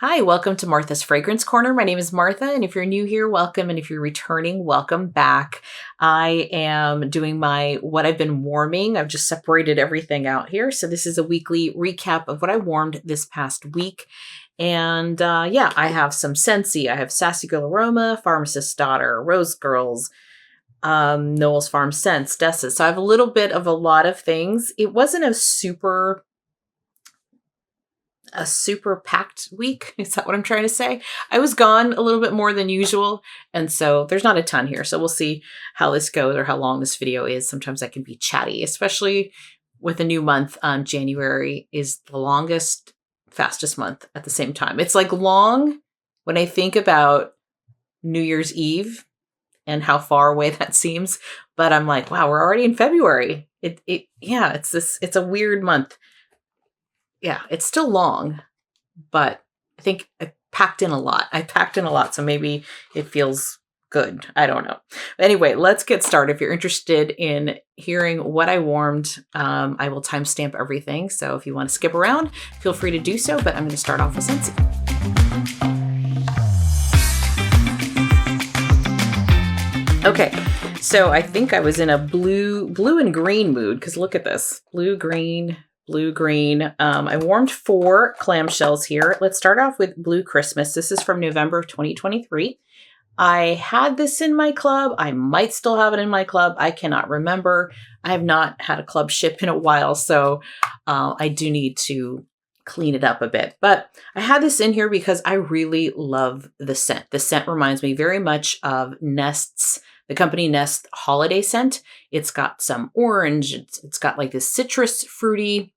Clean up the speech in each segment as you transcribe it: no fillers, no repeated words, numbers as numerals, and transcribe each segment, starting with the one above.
Hi, welcome to Martha's Fragrance Corner. My name is Martha, and if you're new here, welcome. And if you're returning, welcome back. I am doing what I've been warming. I've just separated everything out here. So this is a weekly recap of what I warmed this past week. And I have some Scentsy. I have Sassy Girl Aroma, Pharmacist Daughter, Rose Girls, Knowles Farm Scents, Dessa. So I have a little bit of a lot of things. It wasn't a super packed week. Is that what I'm trying to say? I was gone a little bit more than usual. And so there's not a ton here. So we'll see how this goes or how long this video is. Sometimes I can be chatty, especially with a new month. January is the longest, fastest month at the same time. It's like long when I think about New Year's Eve and how far away that seems. But I'm like, wow, we're already in February. It's a weird month. Yeah, it's still long, but I think I packed in a lot. So maybe it feels good. I don't know. Anyway, let's get started. If you're interested in hearing what I warmed, I will timestamp everything. So if you want to skip around, feel free to do so. But I'm going to start off with Scentsy. Okay, so I think I was in a blue and green mood because look at this. Blue, green. I warmed 4 clamshells here. Let's start off with Blue Christmas. This is from November of 2023. I had this in my club. I might still have it in my club. I cannot remember. I have not had a club ship in a while, so I do need to clean it up a bit. But I had this in here because I really love the scent. The scent reminds me very much of Nest's, the company Nest holiday scent. It's got some orange. It's got like this citrus fruity,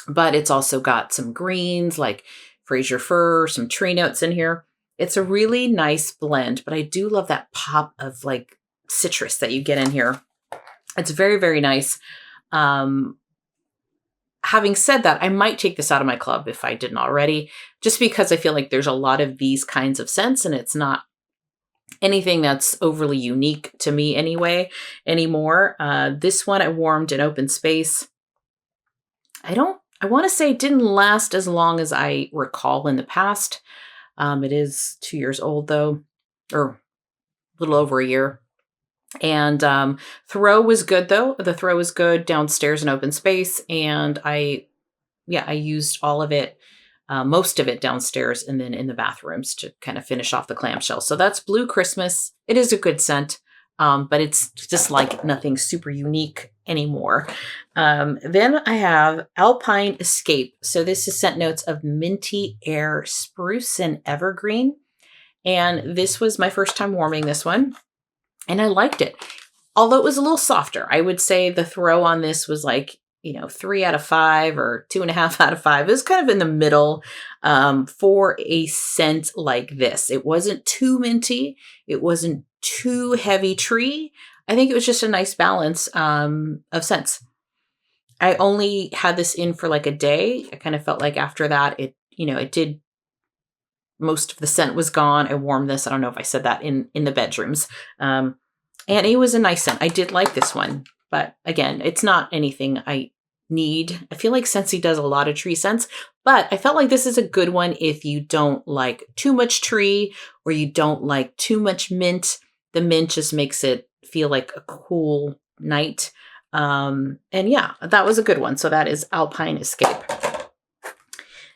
but it's also got some greens like Fraser fir, some tree notes in here. It's a really nice blend, but I do love that pop of like citrus that you get in here. It's very, very nice. Having said that, I might take this out of my club if I didn't already, just because I feel like there's a lot of these kinds of scents and it's not anything that's overly unique to me anymore. This one I warmed in open space. I want to say it didn't last as long as I recall in the past. It is 2 years old though, or a little over a year. And throw was good though. The throw was good downstairs in open space. And I used all of it. Most of it downstairs and then in the bathrooms to kind of finish off the clamshell. So that's Blue Christmas. It is a good scent, but it's just like nothing super unique anymore. Then I have Alpine Escape. So this is scent notes of minty air, spruce, and evergreen. And this was my first time warming this one. And I liked it. Although it was a little softer. I would say the throw on this was like, 3 out of 5 or 2.5 out of 5. It was kind of in the middle for a scent like this. It wasn't too minty. It wasn't too heavy tree. I think it was just a nice balance of scents. I only had this in for like a day. I kind of felt like after that, most of the scent was gone. I warmed this. I don't know if I said that in the bedrooms. And it was a nice scent. I did like this one. But again, it's not anything I need. I feel like Scentsy does a lot of tree scents, but I felt like this is a good one if you don't like too much tree or you don't like too much mint. The mint just makes it feel like a cool night. And yeah, that was a good one. So that is Alpine Escape.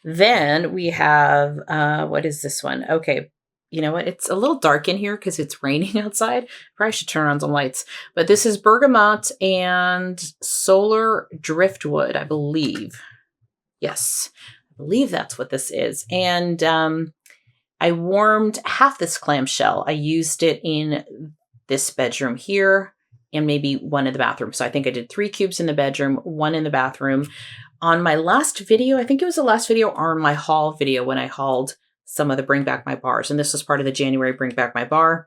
Then we have, what is this one? Okay. You know what? It's a little dark in here because it's raining outside. Probably should turn on some lights. But this is Bergamot and Solar Driftwood, I believe. Yes, I believe that's what this is. And I warmed half this clamshell. I used it in this bedroom here and maybe one in the bathroom. So I think I did 3 cubes in the bedroom, 1 in the bathroom. On my last video, I think it was the last video or my haul video when I hauled some of the Bring Back My Bars. And this was part of the January Bring Back My Bar.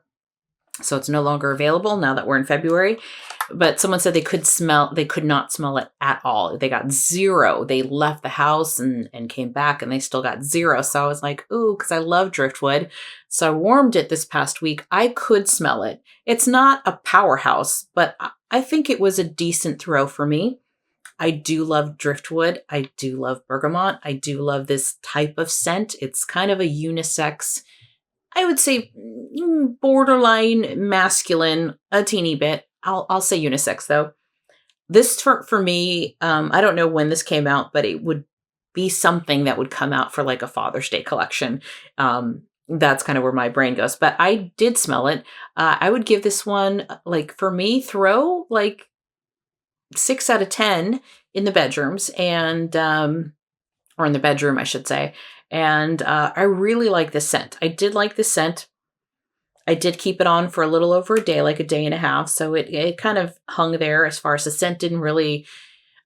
So it's no longer available now that we're in February. But someone said they could not smell it at all. They got 0. They left the house and came back and they still got 0. So I was like, ooh, because I love driftwood. So I warmed it this past week. I could smell it. It's not a powerhouse, but I think it was a decent throw for me. I do love driftwood. I do love bergamot. I do love this type of scent. It's kind of a unisex, I would say borderline masculine, a teeny bit. I'll say unisex though. This for me, I don't know when this came out, but it would be something that would come out for like a Father's Day collection. That's kind of where my brain goes. But I did smell it. I would give this one, like for me, throw like 6 out of 10 in the bedrooms and, or in the bedroom, I should say. And I really like this scent. I did like this scent. I did keep it on for a little over a day, like a day and a half. So it kind of hung there as far as the scent didn't really,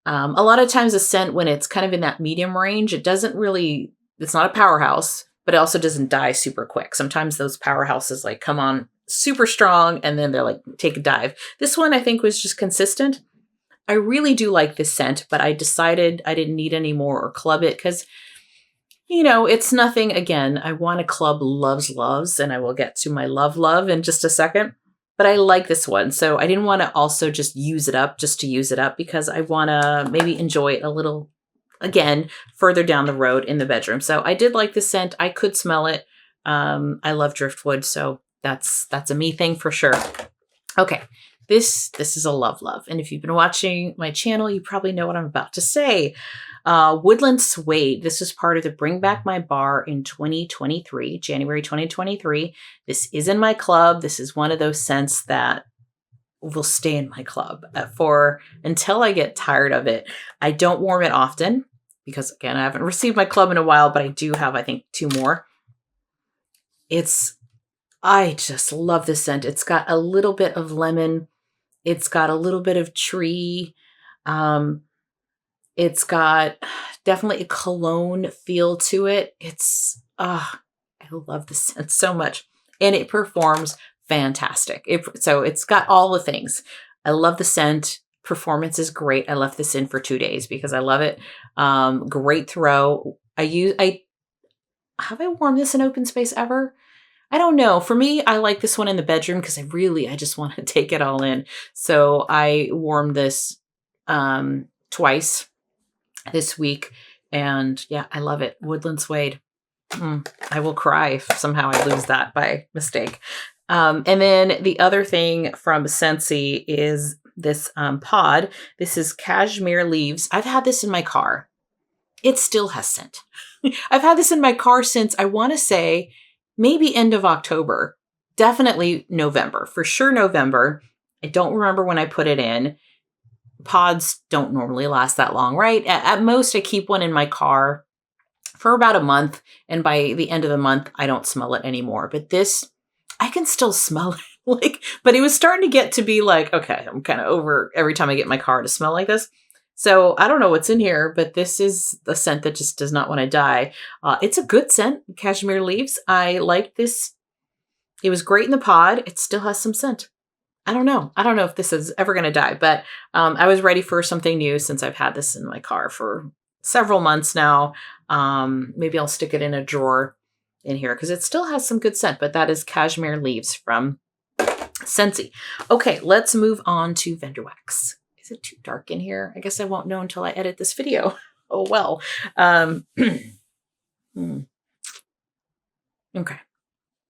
a lot of times a scent when it's kind of in that medium range, it doesn't really, it's not a powerhouse, but it also doesn't die super quick. Sometimes those powerhouses like come on super strong and then they're like, take a dive. This one I think was just consistent. I really do like this scent, but I decided I didn't need any more or club it because, you know, it's nothing. Again, I want to club loves, and I will get to my love in just a second. But I like this one. So I didn't want to also just use it up just to use it up because I want to maybe enjoy it a little, again, further down the road in the bedroom. So I did like the scent. I could smell it. I love driftwood. So that's a me thing for sure. Okay. This is a love. And if you've been watching my channel, you probably know what I'm about to say. Woodland Suede. This was part of the Bring Back My Bar in 2023, January 2023. This is in my club. This is one of those scents that will stay in my club for until I get tired of it. I don't warm it often because, again, I haven't received my club in a while, but I do have, I think, 2 more. I just love this scent. It's got a little bit of lemon. It's got a little bit of tree. It's got definitely a cologne feel to it. I love this scent so much. And it performs fantastic. So it's got all the things. I love the scent. Performance is great. I left this in for 2 days because I love it. Great throw. Have I worn this in open space ever? I don't know. For me, I like this one in the bedroom because I just want to take it all in. So I warmed this twice this week. And yeah, I love it. Woodland Suede. I will cry if somehow I lose that by mistake. And then the other thing from Scentsy is this pod. This is Cashmere Leaves. I've had this in my car. It still has scent. I've had this in my car since, I want to say, maybe end of October. Definitely November. For sure November. I don't remember when I put it in. Pods don't normally last that long, right? At most, I keep one in my car for about a month. And by the end of the month, I don't smell it anymore. But this, I can still smell it. But it was starting to get to be like, okay, I'm kind of over every time I get in my car to smell like this. So I don't know what's in here, but this is the scent that just does not want to die. It's a good scent, Cashmere Leaves. I like this. It was great in the pod. It still has some scent. I don't know. I don't know if this is ever going to die, but I was ready for something new since I've had this in my car for several months now. Maybe I'll stick it in a drawer in here because it still has some good scent, but that is Cashmere Leaves from Scentsy. Okay, let's move on to Vendor Wax. Is it too dark in here? I guess I won't know until I edit this video. Oh, well. Okay.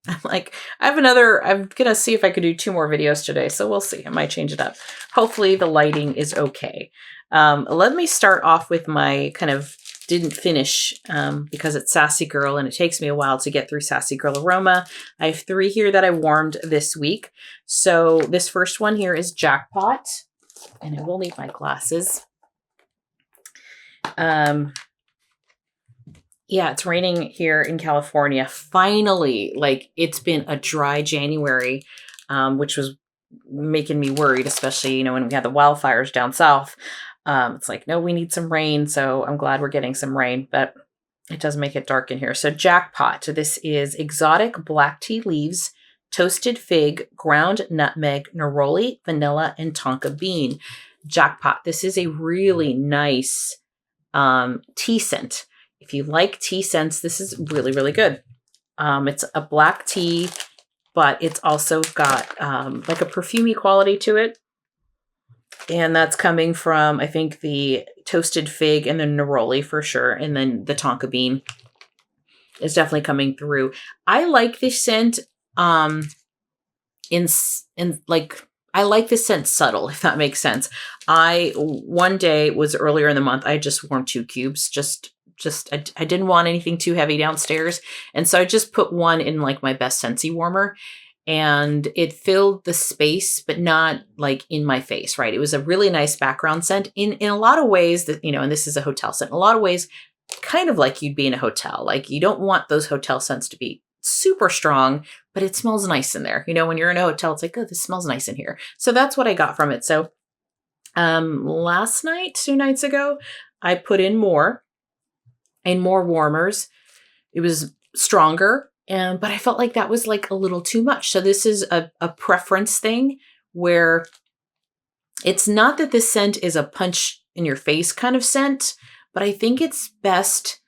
I'm going to see if I could do 2 more videos today. So we'll see. I might change it up. Hopefully the lighting is okay. Let me start off with my kind of didn't finish because it's Sassy Girl and it takes me a while to get through Sassy Girl Aroma. I have 3 here that I warmed this week. So this first one here is Jackpot. And I will need my glasses. Yeah, it's raining here in California. Finally, it's been a dry January, which was making me worried, especially, when we had the wildfires down south. It's like, no, we need some rain. So I'm glad we're getting some rain, but it does make it dark in here. So Jackpot, this is exotic black tea leaves, toasted fig, ground nutmeg, neroli, vanilla, and tonka bean. Jackpot. This is a really nice tea scent. If you like tea scents, this is really, really good. It's a black tea, but it's also got like a perfumey quality to it. And that's coming from, I think, the toasted fig and the neroli for sure. And then the tonka bean is definitely coming through. I like this scent in like, I like this scent subtle, if that makes sense. One day was earlier in the month, I just warmed 2 cubes, I didn't want anything too heavy downstairs. And so I just put one in like my best Scentsy warmer, and it filled the space, but not like in my face, right? It was a really nice background scent in a lot of ways that, and this is a hotel scent, in a lot of ways, kind of like you'd be in a hotel. Like you don't want those hotel scents to be super strong, but it smells nice in there. When you're in a hotel, it's like, oh, this smells nice in here. So that's what I got from it. So last night, 2 nights ago, I put in more warmers. It was stronger, but I felt like that was like a little too much. So this is a preference thing where it's not that this scent is a punch in your face kind of scent, but I think it's best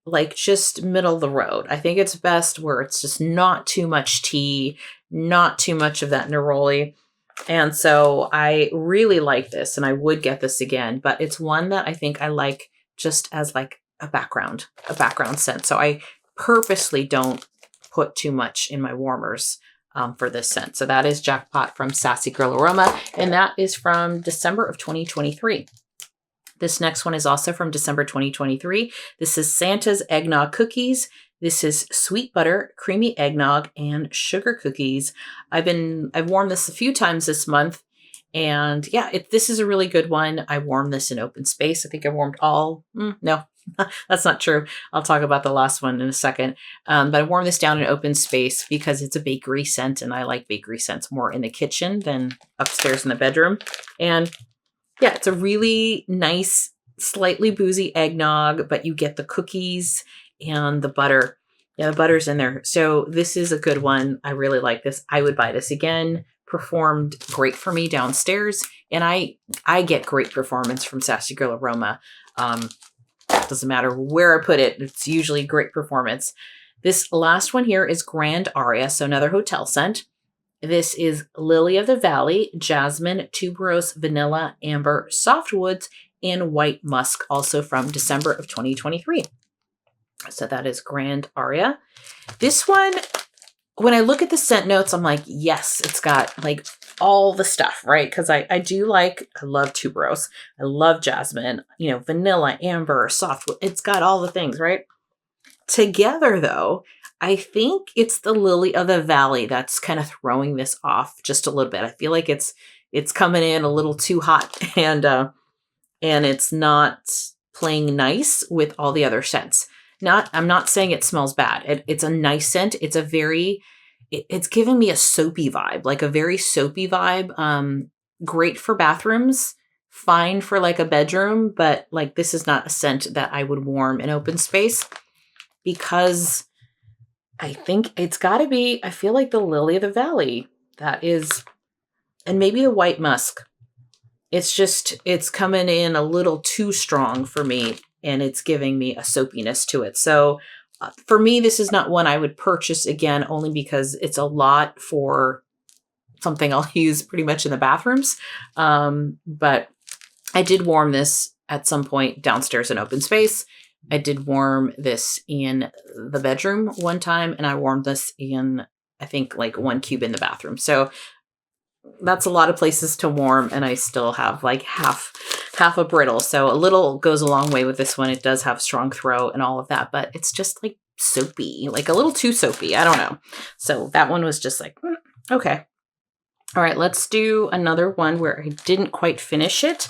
like just middle of the road. I think it's best where it's just not too much tea, not too much of that neroli. And so I really like this, and I would get this again, but it's one that I think I like just as like a background scent. So I purposely don't put too much in my warmers for this scent. So that is Jackpot from Sassy Girl Aroma, and that is from December of 2023. This next one is also from December 2023. This is Santa's Eggnog Cookies. This is sweet butter, creamy eggnog, and sugar cookies. I've worn this a few times this month, and yeah, this is a really good one. I warmed this in open space. I think I warmed no, that's not true. I'll talk about the last one in a second. But I warmed this down in open space because it's a bakery scent, and I like bakery scents more in the kitchen than upstairs in the bedroom. And yeah, it's a really nice, slightly boozy eggnog, but you get the cookies and the butter. Yeah, the butter's in there. So this is a good one. I really like this. I would buy this again. Performed great for me downstairs. And I get great performance from Sassy Girl Aroma. Doesn't matter where I put it. It's usually great performance. This last one here is Grand Aria. So another hotel scent. This is Lily of the Valley, Jasmine, Tuberose, Vanilla, Amber, Softwoods, and White Musk, also from December of 2023. So that is Grand Aria. This one, when I look at the scent notes, I'm like, yes, it's got like all the stuff, right? Because I love Tuberose. I love Jasmine, Vanilla, Amber, Softwood. It's got all the things, right? Together, though, I think it's the Lily of the Valley that's kind of throwing this off just a little bit. I feel like it's coming in a little too hot, and it's not playing nice with all the other scents. I'm not saying it smells bad. It's a nice scent. It's it's giving me a soapy vibe, like a very soapy vibe. Great for bathrooms, fine for like a bedroom, but like this is not a scent that I would warm in open space, because I think it's got to be, I feel like the Lily of the Valley, that is, and maybe the White Musk. It's coming in a little too strong for me, and it's giving me a soapiness to it. So for me, this is not one I would purchase again, only because it's a lot for something I'll use pretty much in the bathrooms. But I did warm this at some point downstairs in open space. I did warm this in the bedroom one time, and I warmed this in, I think, like 1 cube in the bathroom. So that's a lot of places to warm, and I still have like half a brittle. So a little goes a long way with this one. It does have strong throw and all of that, but it's just like soapy, like a little too soapy. I don't know. So that one was just like, okay. All right, let's do another one where I didn't quite finish it.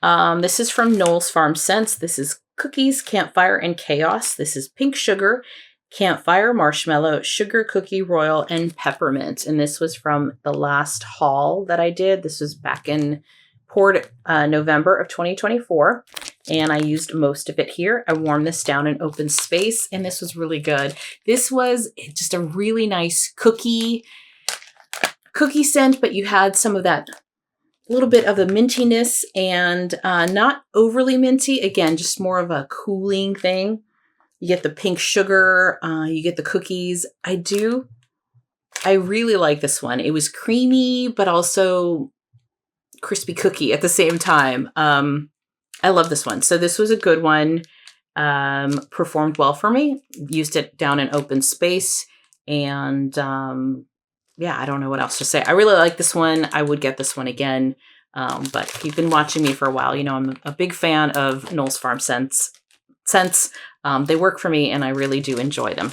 This is from Knowles Farm Scents. This is Cookies, Campfire, and Chaos. This is Pink Sugar, Campfire, Marshmallow, Sugar Cookie Royal, and Peppermint. And this was from the last haul that I did. This was back in November of 2024. And I used most of it here. I warmed this down in open space, and this was really good. This was just a really nice cookie scent, but you had some of that little bit of the mintiness, and not overly minty. Again, just more of a cooling thing. You get the pink sugar, you get the cookies. I really like this one. It was creamy, but also crispy cookie at the same time. I love this one. So this was a good one. Performed well for me. Used it down in open space. And yeah, I don't know what else to say. I really like this one. I would get this one again. But if you've been watching me for a while, you know I'm a big fan of Knowles Farm Scents. They work for me and I really do enjoy them.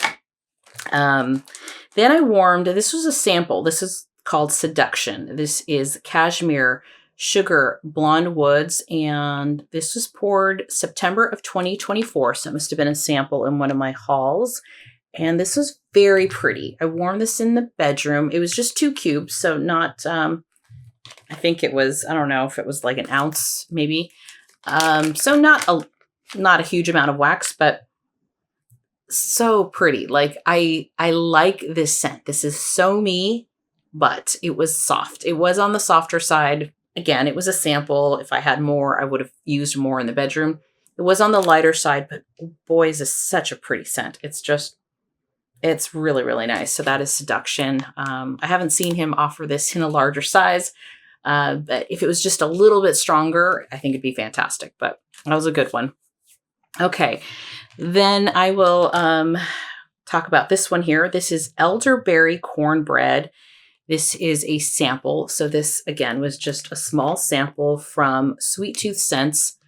Then I warmed, this was a sample. This is called Seduction. This is Cashmere Sugar Blonde Woods, and this was poured September of 2024, so it must have been a sample in one of my hauls. And this was very pretty. I warmed this in the bedroom. It was just 2 cubes, so not, I think it was, I don't know if it was like an ounce maybe. So not a huge amount of wax, but so pretty. Like I like this scent. This is so me, but it was soft. It was on the softer side. Again, it was a sample. If I had more, I would have used more in the bedroom. It was on the lighter side, but boy, is this such a pretty scent. It's really, really nice. So that is Seduction. I haven't seen him offer this in a larger size. But if it was just a little bit stronger, I think it'd be fantastic. But that was a good one. Okay. Then I will talk about this one here. This is Elderberry Cornbread. This is a sample. So this, again, was just a small sample from Sweet Tooth Scents.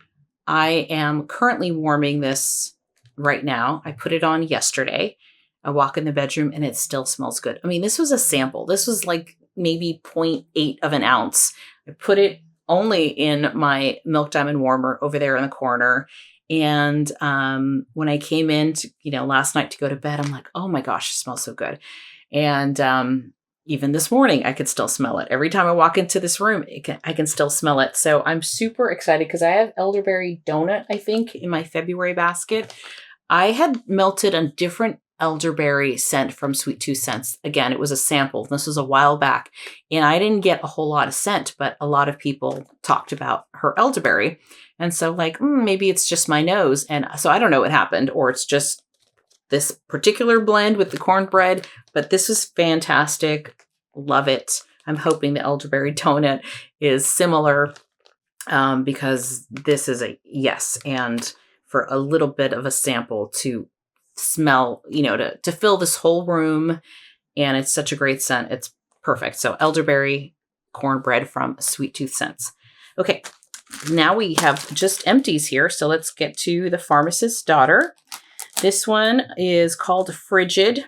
I am currently warming this right now. I put it on yesterday. I walk in the bedroom and it still smells good. I mean, this was a sample. This was like maybe 0.8 of an ounce. I put it only in my Milk Diamond warmer over there in the corner. And when I came in to, last night to go to bed, I'm like, oh my gosh, it smells so good. And even this morning, I could still smell it. Every time I walk into this room, I can still smell it. So I'm super excited because I have elderberry donut, I think, in my February basket. I had melted a different elderberry scent from Sweet Tooth Scents. Again, it was a sample. This was a while back. And I didn't get a whole lot of scent, but a lot of people talked about her elderberry. And so like, maybe it's just my nose. And so I don't know what happened, or it's just this particular blend with the cornbread, but this is fantastic. Love it. I'm hoping the elderberry donut is similar because this is a yes. And for a little bit of a sample to smell, to fill this whole room. And it's such a great scent. It's perfect. So elderberry cornbread from Sweet Tooth Scents. Okay. Now we have just empties here. So let's get to the Pharmacist's Daughter. This one is called Frigid.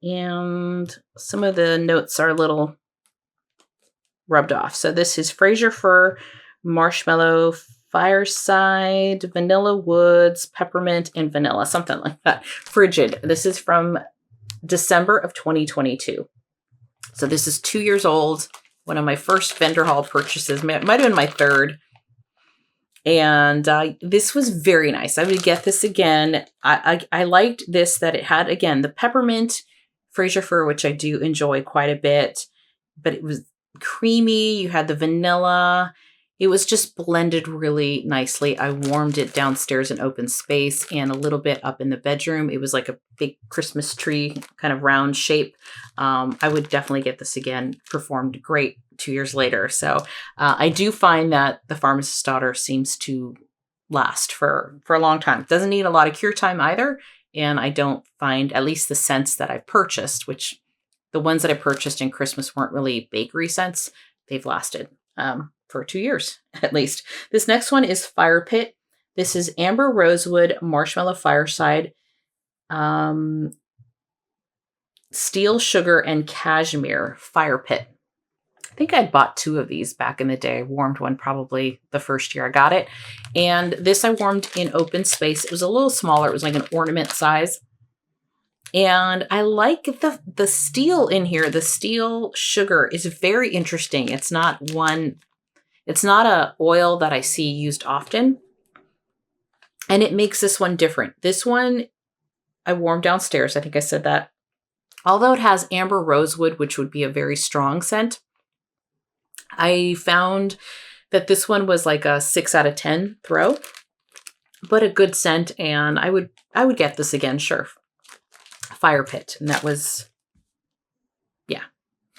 And some of the notes are a little rubbed off. So this is Fraser Fir, Marshmallow, Fireside, Vanilla Woods, Peppermint, and Vanilla. Something like that. Frigid. This is from December of 2022. So this is 2 years old. One of my first vendor hall purchases. Might have been my third. And this was very nice. I would get this again. I liked this, that it had, again, the peppermint, Fraser Fir, which I do enjoy quite a bit. But it was creamy. You had the vanilla. It was just blended really nicely. I warmed it downstairs in open space and a little bit up in the bedroom. It was like a big Christmas tree kind of round shape. I would definitely get this again. Performed great 2 years later. So I do find that the Pharmacist's Daughter seems to last for a long time. It doesn't need a lot of cure time either. And I don't find, at least the scents that I purchased, which the ones that I purchased in Christmas weren't really bakery scents. They've lasted for 2 years, at least. This next one is Fire Pit. This is Amber Rosewood, Marshmallow Fireside, Steel Sugar, and Cashmere Fire Pit. I think I bought 2 of these back in the day. I warmed one probably the first year I got it. And this I warmed in open space. It was a little smaller. It was like an ornament size. And I like the steel in here. The steel sugar is very interesting. It's not a oil that I see used often. And it makes this one different. This one I warmed downstairs. I think I said that. Although it has Amber Rosewood, which would be a very strong scent, I found that this one was like a 6 out of 10 throw, but a good scent. And I would get this again. Sure. Fire Pit. And that was, yeah.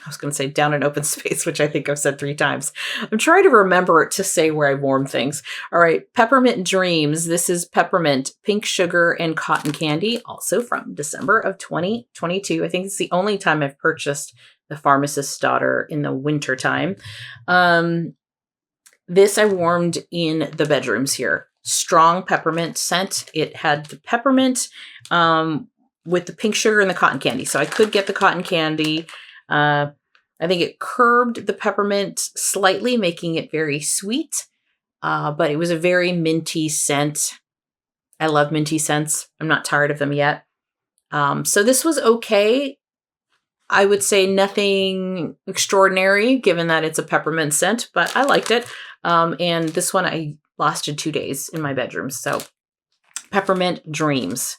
I was going to say down in open space, which I think I've said 3 times. I'm trying to remember to say where I warm things. All right. Peppermint Dreams. This is peppermint, pink sugar, and cotton candy. Also from December of 2022. I think it's the only time I've purchased the Pharmacist's Daughter in the winter time. This I warmed in the bedrooms here. Strong peppermint scent. It had the peppermint with the pink sugar and the cotton candy. So I could get the cotton candy. I think it curbed the peppermint slightly, making it very sweet. But it was a very minty scent. I love minty scents. I'm not tired of them yet. So this was okay. I would say nothing extraordinary given that it's a peppermint scent, but I liked it. And this one I lasted 2 days in my bedroom. So Peppermint Dreams.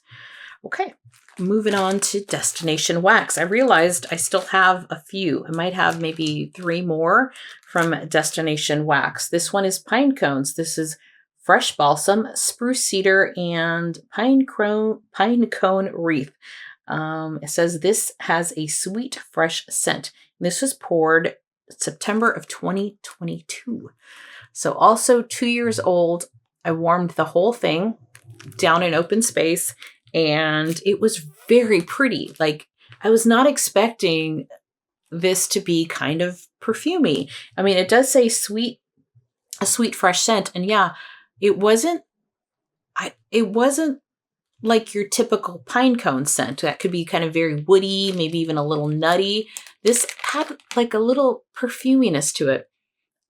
Okay. Moving on to Destination Wax. I realized I still have a few. I might have maybe 3 more from Destination Wax. This one is Pine Cones. This is Fresh Balsam, Spruce Cedar, and Pine Cone Wreath. It says this has a sweet, fresh scent. This was poured September of 2022. So also 2 years old. I warmed the whole thing down in open space. And it was very pretty. Like, I was not expecting this to be kind of perfumey. I mean, it does say a sweet, fresh scent. And yeah, it wasn't like your typical pine cone scent. That could be kind of very woody, maybe even a little nutty. This had like a little perfuminess to it.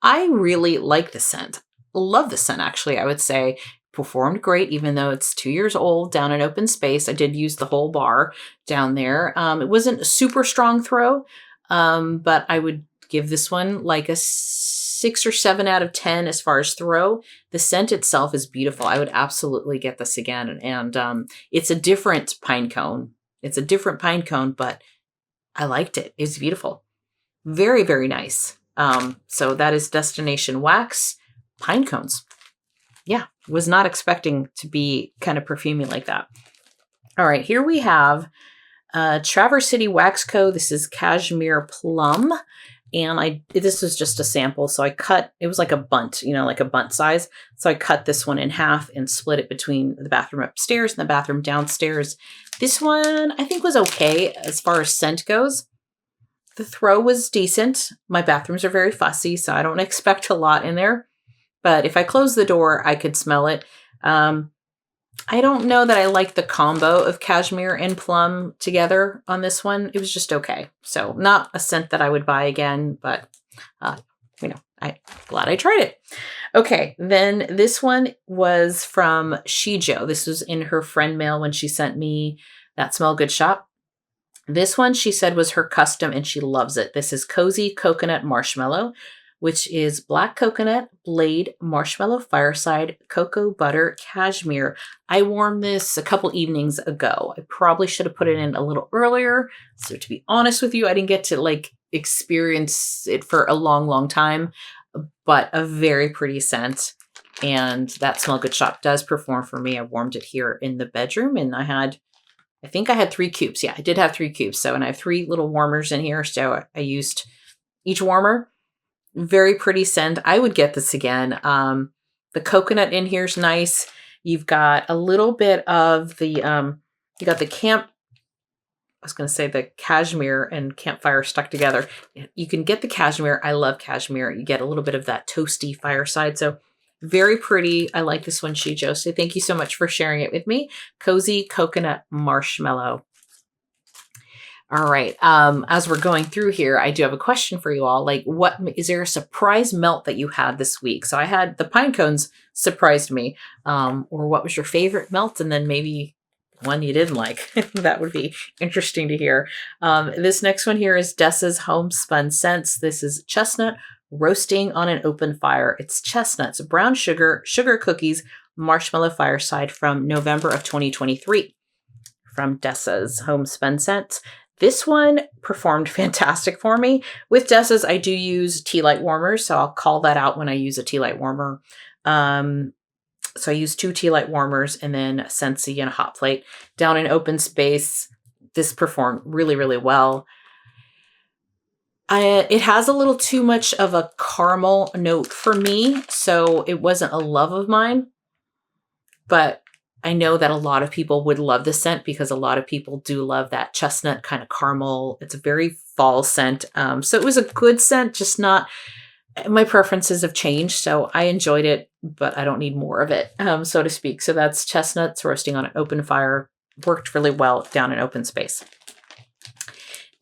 I really like the scent. Love the scent, actually, I would say. Performed great, even though it's 2 years old, down in open space. I did use the whole bar down there. It wasn't a super strong throw, but I would give this one like a 6 or 7 out of 10 as far as throw. The scent itself is beautiful. I would absolutely get this again. And it's a different pine cone. It's a different pine cone, but I liked it. It's beautiful. Very, very nice. So that is Destination Wax Pine Cones. Yeah, was not expecting to be kind of perfumey like that. All right, here we have Traverse City Wax Co. This is Cashmere Plum. And this was just a sample. So I cut, it was like a bunt, like a bunt size. So I cut this one in half and split it between the bathroom upstairs and the bathroom downstairs. This one I think was okay as far as scent goes. The throw was decent. My bathrooms are very fussy, so I don't expect a lot in there. But if I close the door, I could smell it. I don't know that I like the combo of cashmere and plum together on this one. It was just okay. So not a scent that I would buy again, but I'm glad I tried it. Okay, then this one was from Shijo. This was in her friend mail when she sent me that Smell Good shop. This one she said was her custom and she loves it. This is Cozy Coconut Marshmallow, which is black coconut, blade, marshmallow, fireside, cocoa butter, cashmere. I warmed this a couple evenings ago. I probably should have put it in a little earlier. So to be honest with you, I didn't get to experience it for a long, long time, but a very pretty scent. And that Smell Good shop does perform for me. I warmed it here in the bedroom and I think I had 3 cubes. Yeah, I did have 3 cubes. So, and I have 3 little warmers in here. So I used each warmer. Very pretty scent. I would get this again. The coconut in here is nice. You've got a little bit of the, you got the the cashmere and campfire stuck together. You can get the cashmere. I love cashmere. You get a little bit of that toasty fireside. So very pretty. I like this one, Shijo. So thank you so much for sharing it with me. Cozy Coconut Marshmallow. All right. As we're going through here, I do have a question for you all. Is there a surprise melt that you had this week? So I had the pine cones surprised me. Or what was your favorite melt? And then maybe one you didn't like. That would be interesting to hear. This next one here is Dessa's Homespun Scents. This is chestnut roasting on an open fire. It's chestnuts, brown sugar, sugar cookies, marshmallow fireside from November of 2023 from Dessa's Homespun Scents. This one performed fantastic for me. With Dessa's, I do use tea light warmers, so I'll call that out when I use a tea light warmer. So I use 2 tea light warmers and then Scentsy and a hot plate. Down in open space, this performed really, really well. It has a little too much of a caramel note for me, so it wasn't a love of mine. But I know that a lot of people would love the scent because a lot of people do love that chestnut kind of caramel. It's a very fall scent. So it was a good scent, just not, my preferences have changed. So I enjoyed it, but I don't need more of it, so to speak. So that's chestnuts roasting on an open fire. Worked really well down in open space.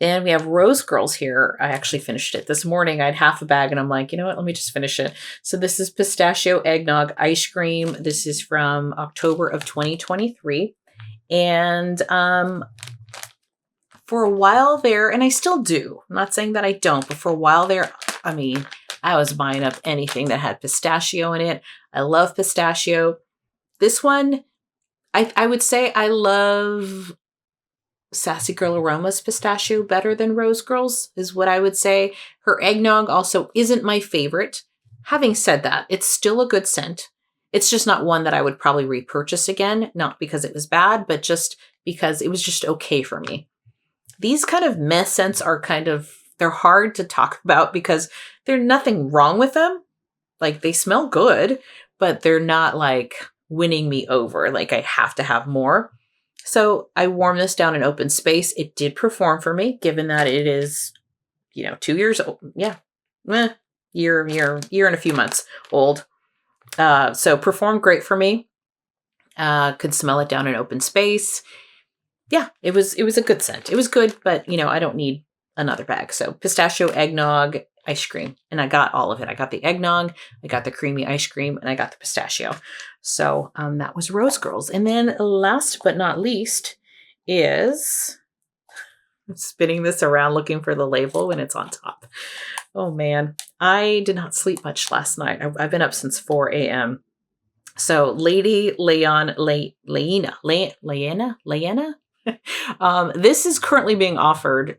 Then we have Rose Girls here. I actually finished it this morning. I had half a bag and I'm like, you know what? Let me just finish it. So this is pistachio eggnog ice cream. This is from October of 2023. And for a while there, and I still do, I'm not saying that I don't, but for a while there, I mean, I was buying up anything that had pistachio in it. I love pistachio. This one, I would say I love Sassy Girl Aroma's pistachio better than Rose Girl's is what I would say. Her eggnog also isn't my favorite. Having said that, it's still a good scent. It's just not one that I would probably repurchase again, not because it was bad, but just because it was just okay for me. These kind of meh scents are they're hard to talk about because there's nothing wrong with them. Like they smell good, but they're not like winning me over. Like I have to have more. So I warmed this down in open space. It did perform for me, given that it is, 2 years old. Yeah. Year and a few months old. So performed great for me. Could smell it down in open space. Yeah, it was a good scent. It was good, but I don't need another bag. So pistachio eggnog ice cream. And I got all of it. I got the eggnog, I got the creamy ice cream, and I got the pistachio. So that was Rose Girls. And then last but not least is, I'm spinning this around looking for the label and it's on top. Oh man, I did not sleep much last night. I've been up since 4 a.m. So Lady Leana. This is currently being offered,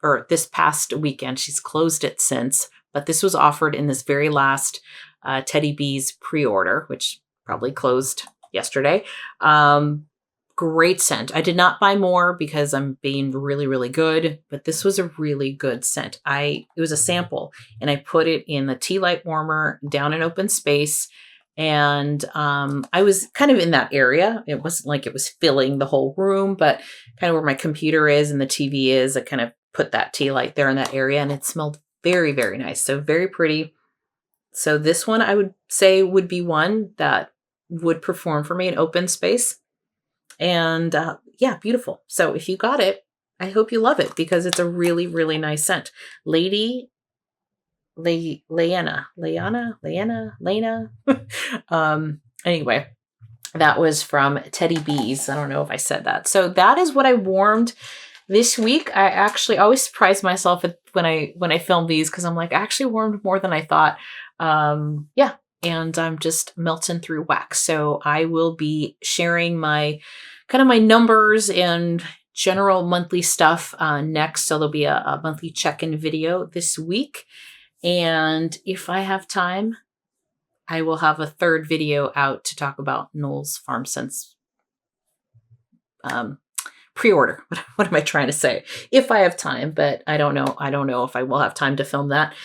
or this past weekend. She's closed it since, but this was offered in this very last Teddy Bees pre-order, which probably closed yesterday. Great scent. I did not buy more because I'm being really, really good, but this was a really good scent. It was a sample and I put it in the tea light warmer down in open space. And I was kind of in that area. It wasn't like it was filling the whole room, but kind of where my computer is and the TV is, I kind of put that tea light there in that area and it smelled very, very nice. So very pretty. So this one I would say would be one that would perform for me in open space. And yeah, beautiful. So if you got it, I hope you love it because it's a really, really nice scent. Lady Leana. Anyway, that was from Teddy Bees. I don't know if I said that. So that is what I warmed this week. I actually always surprise myself when I film these because I'm like, I actually warmed more than I thought. Yeah. And I'm just melting through wax. So I will be sharing my numbers and general monthly stuff next. So there'll be a monthly check-in video this week. And if I have time, I will have a third video out to talk about Knowles Farm Scents pre-order. What am I trying to say? If I have time, but I don't know. I don't know if I will have time to film that.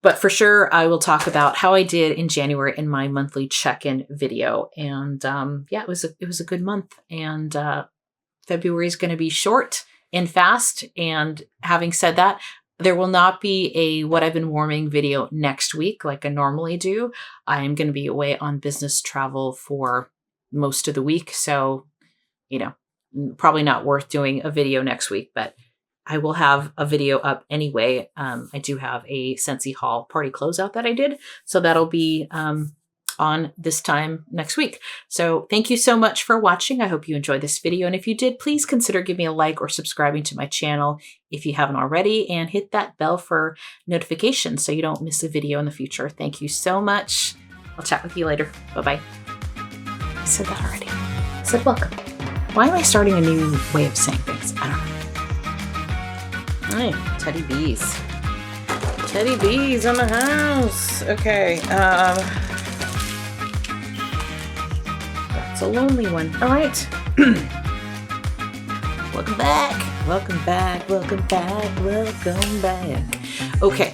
But for sure, I will talk about how I did in January in my monthly check-in video. And yeah, it was a good month. And February is going to be short and fast. And having said that, there will not be a what I've been warming video next week like I normally do. I am going to be away on business travel for most of the week. So, probably not worth doing a video next week, but I will have a video up anyway. I do have a Scentsy haul party closeout that I did. So that'll be on this time next week. So thank you so much for watching. I hope you enjoyed this video. And if you did, please consider giving me a like or subscribing to my channel if you haven't already, and hit that bell for notifications so you don't miss a video in the future. Thank you so much. I'll chat with you later. Bye-bye. I said that already. I said welcome. Why am I starting a new way of saying things? I don't know. Hey, Teddy Bees. Teddy Bees on the house. Okay. That's a lonely one. All right. Welcome back. Welcome back. Welcome back. Welcome back. Okay.